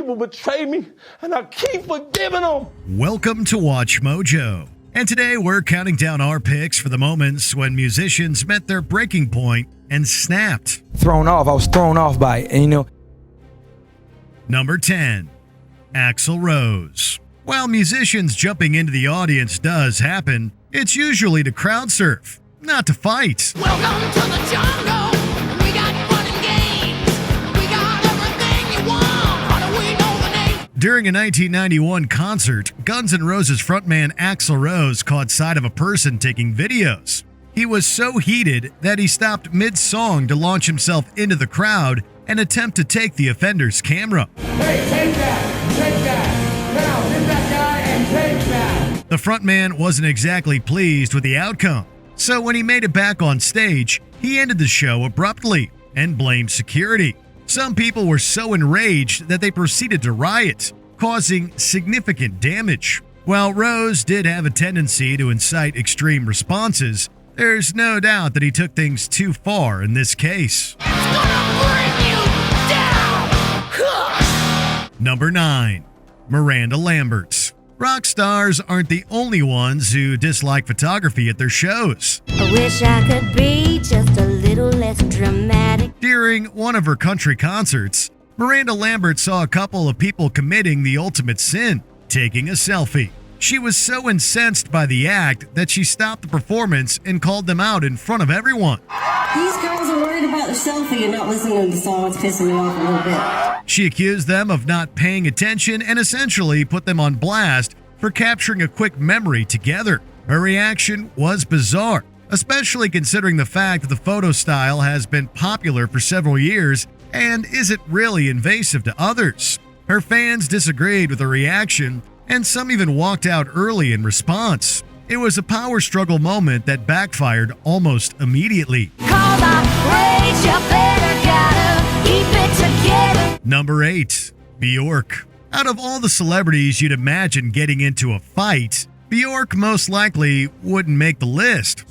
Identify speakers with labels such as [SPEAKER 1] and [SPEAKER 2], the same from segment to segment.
[SPEAKER 1] people betray me, and I keep forgiving them.
[SPEAKER 2] Welcome to Watch Mojo. And today we're counting down our picks for the moments when musicians met their breaking point and snapped.
[SPEAKER 3] I was thrown off by it, and you know.
[SPEAKER 2] Number 10. Axel Rose. While musicians jumping into the audience does happen, it's usually to crowd surf, not to fight.
[SPEAKER 4] Welcome to the jungle. We got fun and games. We got everything you want. How do we know the name?
[SPEAKER 2] During a 1991 concert, Guns N' Roses frontman Axel Rose caught sight of a person taking videos. He was so heated that he stopped mid-song to launch himself into the crowd and attempt to take the offender's camera.
[SPEAKER 5] Hey, take that. Now, hit that guy and take that.
[SPEAKER 2] The frontman wasn't exactly pleased with the outcome, so when he made it back on stage, he ended the show abruptly and blamed security. Some people were so enraged that they proceeded to riot, causing significant damage. While Rose did have a tendency to incite extreme responses, there's no doubt that he took things too far in this case.
[SPEAKER 4] It's gonna bring you down.
[SPEAKER 2] Number 9. Miranda Lambert. Rock stars aren't the only ones who dislike photography at their shows.
[SPEAKER 6] I wish I could be just a little less dramatic.
[SPEAKER 2] During one of her country concerts, Miranda Lambert saw a couple of people committing the ultimate sin, taking a selfie. She was so incensed by the act that she stopped the performance and called them out in front of everyone.
[SPEAKER 7] These girls are worried about their selfie and not listening to the song. It's pissing me off a little bit.
[SPEAKER 2] She accused them of not paying attention and essentially put them on blast for capturing a quick memory together. Her reaction was bizarre, especially considering the fact that the photo style has been popular for several years and isn't really invasive to others. Her fans disagreed with her reaction, and some even walked out early in response. It was a power struggle moment that backfired almost immediately. Number 8. Bjork. Out of all the celebrities you'd imagine getting into a fight, Bjork most likely wouldn't make the list.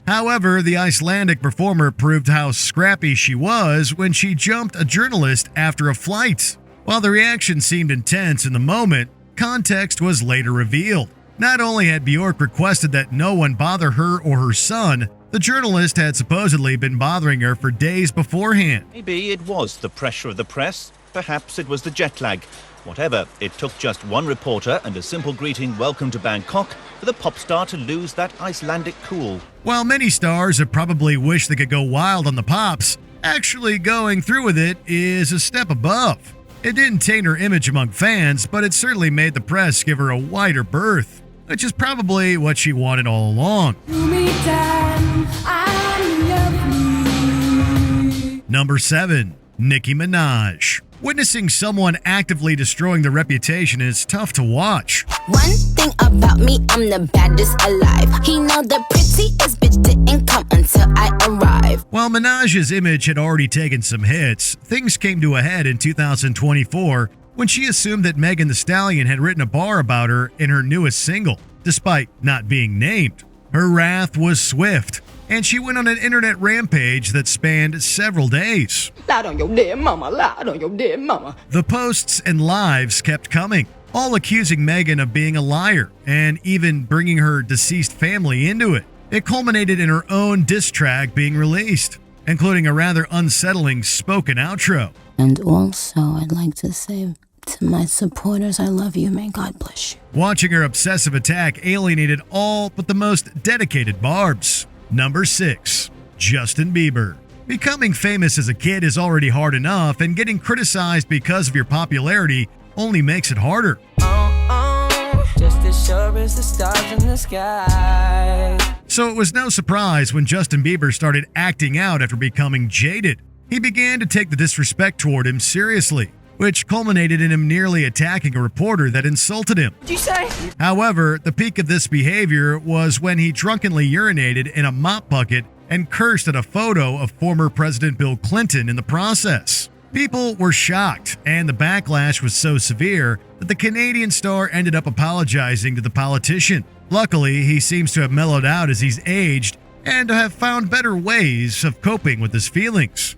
[SPEAKER 2] However, the Icelandic performer proved how scrappy she was when she jumped a journalist after a flight. While the reaction seemed intense in the moment, context was later revealed. Not only had Bjork requested that no one bother her or her son, the journalist had supposedly been bothering her for days beforehand.
[SPEAKER 8] Maybe it was the pressure of the press, perhaps it was the jet lag. Whatever, it took just one reporter and a simple greeting, "Welcome to Bangkok," for the pop star to lose that Icelandic cool.
[SPEAKER 2] While many stars have probably wished they could go wild on the pops, actually going through with it is a step above. It didn't taint her image among fans, but it certainly made the press give her a wider berth, which is probably what she wanted all along. Number 7. Nicki Minaj. Witnessing someone actively destroying their reputation is tough to watch.
[SPEAKER 6] One thing about me, I'm the baddest alive. He know the prettiest bitch didn't come until I arrive.
[SPEAKER 2] While Minaj's image had already taken some hits, things came to a head in 2024 when she assumed that Megan Thee Stallion had written a bar about her in her newest single, despite not being named. Her wrath was swift, and she went on an internet rampage that spanned several days.
[SPEAKER 7] Lied on your dead mama, lied on your dead mama.
[SPEAKER 2] The posts and lives kept coming, all accusing Megan of being a liar and even bringing her deceased family into it. It culminated in her own diss track being released, including a rather unsettling spoken outro.
[SPEAKER 6] And also, I'd like to say to my supporters, I love you. May God bless you.
[SPEAKER 2] Watching her obsessive attack alienated all but the most dedicated barbs. Number 6. Justin Bieber. Becoming famous as a kid is already hard enough, and getting criticized because of your popularity only makes it harder.
[SPEAKER 9] Just as sure as the stars in the sky.
[SPEAKER 2] So it was no surprise when Justin Bieber started acting out after becoming jaded. He began to take the disrespect toward him seriously, which culminated in him nearly attacking a reporter that insulted him.
[SPEAKER 9] What'd you say?
[SPEAKER 2] However, the peak of this behavior was when he drunkenly urinated in a mop bucket and cursed at a photo of former President Bill Clinton in the process. People were shocked, and the backlash was so severe that the Canadian star ended up apologizing to the politician. Luckily, he seems to have mellowed out as he's aged and to have found better ways of coping with his feelings.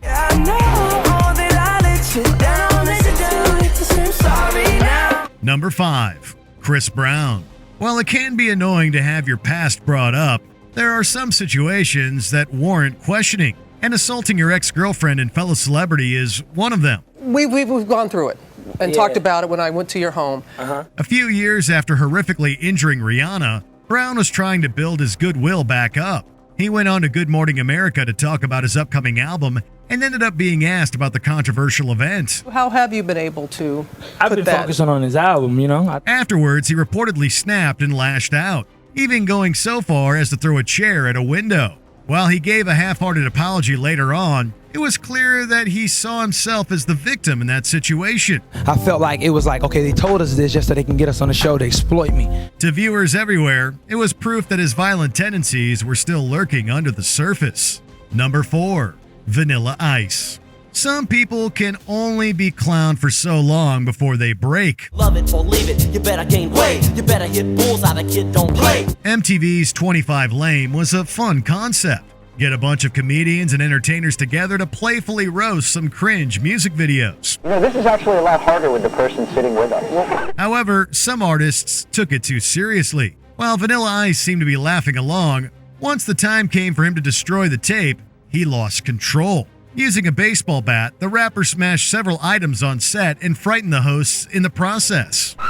[SPEAKER 2] Number 5. Chris Brown. While it can be annoying to have your past brought up, there are some situations that warrant questioning, and assaulting your ex-girlfriend and fellow celebrity is one of them.
[SPEAKER 10] We've gone through it and talked about it when I went to your home.
[SPEAKER 2] A few years after horrifically injuring Rihanna, Brown was trying to build his goodwill back up. He went on to Good Morning America to talk about his upcoming album and ended up being asked about the controversial event.
[SPEAKER 10] How have you been able to
[SPEAKER 3] I've been focusing on his album, you know.
[SPEAKER 2] Afterwards, he reportedly snapped and lashed out, even going so far as to throw a chair at a window. While he gave a half-hearted apology later on, it was clear that he saw himself as the victim in that situation.
[SPEAKER 3] I felt like it was like, okay, they told us this just so they can get us on the show to exploit me.
[SPEAKER 2] To viewers everywhere, it was proof that his violent tendencies were still lurking under the surface. Number 4. Vanilla Ice. Some people can only be clowned for so long before they break.
[SPEAKER 9] Love it or leave it, you better gain weight. You better hit bulls out, a kid don't play.
[SPEAKER 2] MTV's 25 Lame was a fun concept. Get a bunch of comedians and entertainers together to playfully roast some cringe music videos.
[SPEAKER 11] You know, this is actually a lot harder with the person sitting with us.
[SPEAKER 2] However, some artists took it too seriously. While Vanilla Ice seemed to be laughing along, once the time came for him to destroy the tape, he lost control. Using a baseball bat, the rapper smashed several items on set and frightened the hosts in the process.
[SPEAKER 1] To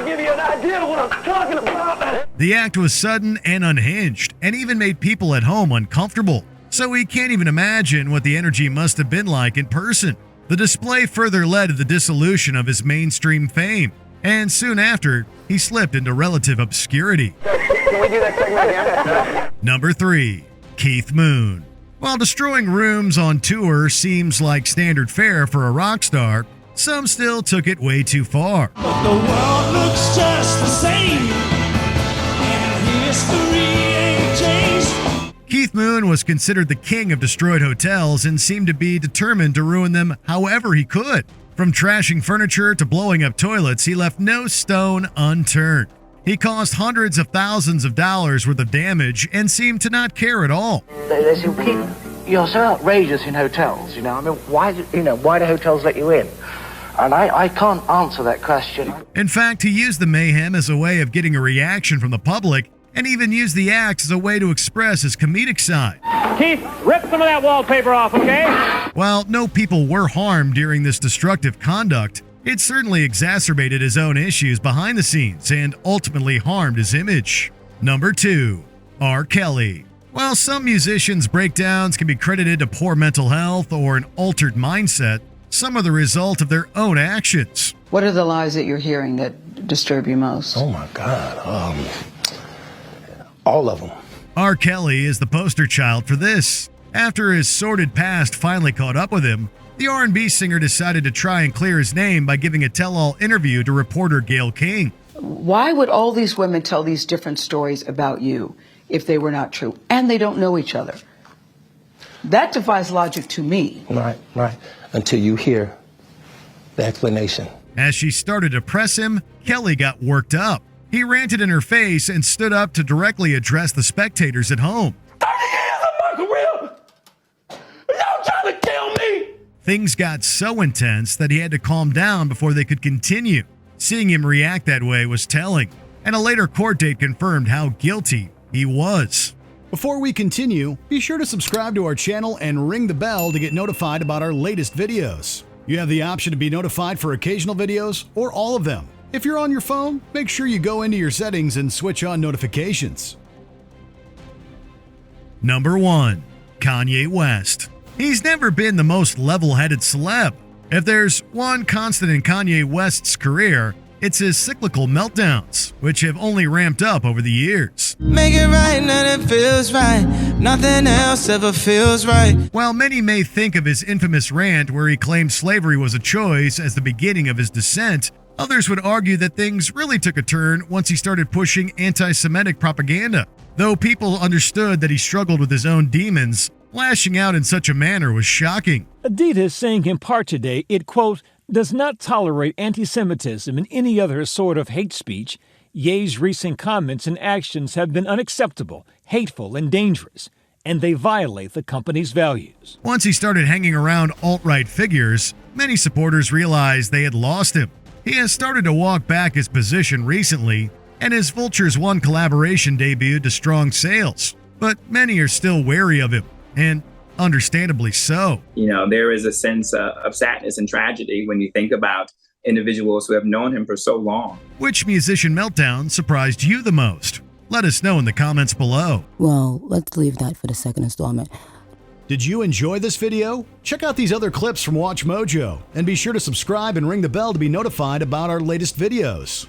[SPEAKER 1] give you an idea of what I'm talking about.
[SPEAKER 2] The act was sudden and unhinged, and even made people at home uncomfortable. So we can't even imagine what the energy must have been like in person. The display further led to the dissolution of his mainstream fame, and soon after, he slipped into relative obscurity.
[SPEAKER 11] Can we do that segment again?
[SPEAKER 2] Number 3. Keith Moon. While destroying rooms on tour seems like standard fare for a rock star, some still took it way too far.
[SPEAKER 4] But the world looks just the same, and history ain't changed.
[SPEAKER 2] Keith Moon was considered the king of destroyed hotels and seemed to be determined to ruin them however he could. From trashing furniture to blowing up toilets, he left no stone unturned. He caused hundreds of thousands of dollars worth of damage and seemed to not care at all.
[SPEAKER 11] They say, Pete, you're so outrageous in hotels, you know. I mean, why do hotels let you in? And I can't answer that question.
[SPEAKER 2] In fact, he used the mayhem as a way of getting a reaction from the public and even used the act as a way to express his comedic side.
[SPEAKER 1] Keith, rip some of that wallpaper off, okay?
[SPEAKER 2] While no people were harmed during this destructive conduct, it certainly exacerbated his own issues behind the scenes and ultimately harmed his image. Number 2. R. Kelly. While some musicians' breakdowns can be credited to poor mental health or an altered mindset, some are the result of their own actions.
[SPEAKER 12] What are the lies that you're hearing that disturb you most?
[SPEAKER 1] Oh my God, all of them.
[SPEAKER 2] R. Kelly is the poster child for this. After his sordid past finally caught up with him, the R&B singer decided to try and clear his name by giving a tell-all interview to reporter Gayle King.
[SPEAKER 12] Why would all these women tell these different stories about you if they were not true? And they don't know each other. That defies logic to me.
[SPEAKER 1] Right. Until you hear the explanation.
[SPEAKER 2] As she started to press him, Kelly got worked up. He ranted in her face and stood up to directly address the spectators at home.
[SPEAKER 1] 30 years of my career! Y'all trying to kill me!
[SPEAKER 2] Things got so intense that he had to calm down before they could continue. Seeing him react that way was telling, and a later court date confirmed how guilty he was.
[SPEAKER 13] Before we continue, be sure to subscribe to our channel and ring the bell to get notified about our latest videos. You have the option to be notified for occasional videos or all of them. If you're on your phone, make sure you go into your settings and switch on notifications.
[SPEAKER 2] Number 1. Kanye West. He's never been the most level-headed celeb. If there's one constant in Kanye West's career, it's his cyclical meltdowns, which have only ramped up over the years.
[SPEAKER 9] Make it right, nothing feels right. Nothing else ever feels right.
[SPEAKER 2] While many may think of his infamous rant where he claimed slavery was a choice as the beginning of his descent, others would argue that things really took a turn once he started pushing anti-Semitic propaganda. Though people understood that he struggled with his own demons, lashing out in such a manner was shocking.
[SPEAKER 14] Adidas saying in part today it, quote, does not tolerate anti-Semitism and any other sort of hate speech, Ye's recent comments and actions have been unacceptable, hateful, and dangerous, and they violate the company's values.
[SPEAKER 2] Once he started hanging around alt-right figures, many supporters realized they had lost him. He has started to walk back his position recently, and his Vultures One collaboration debuted to strong sales. But many are still wary of him, and understandably so.
[SPEAKER 15] You know, there is a sense of sadness and tragedy when you think about individuals who have known him for so long.
[SPEAKER 2] Which musician meltdown surprised you the most? Let us know in the comments below.
[SPEAKER 16] Well, let's leave that for the second installment.
[SPEAKER 13] Did you enjoy this video? Check out these other clips from Watch Mojo, and be sure to subscribe and ring the bell to be notified about our latest videos.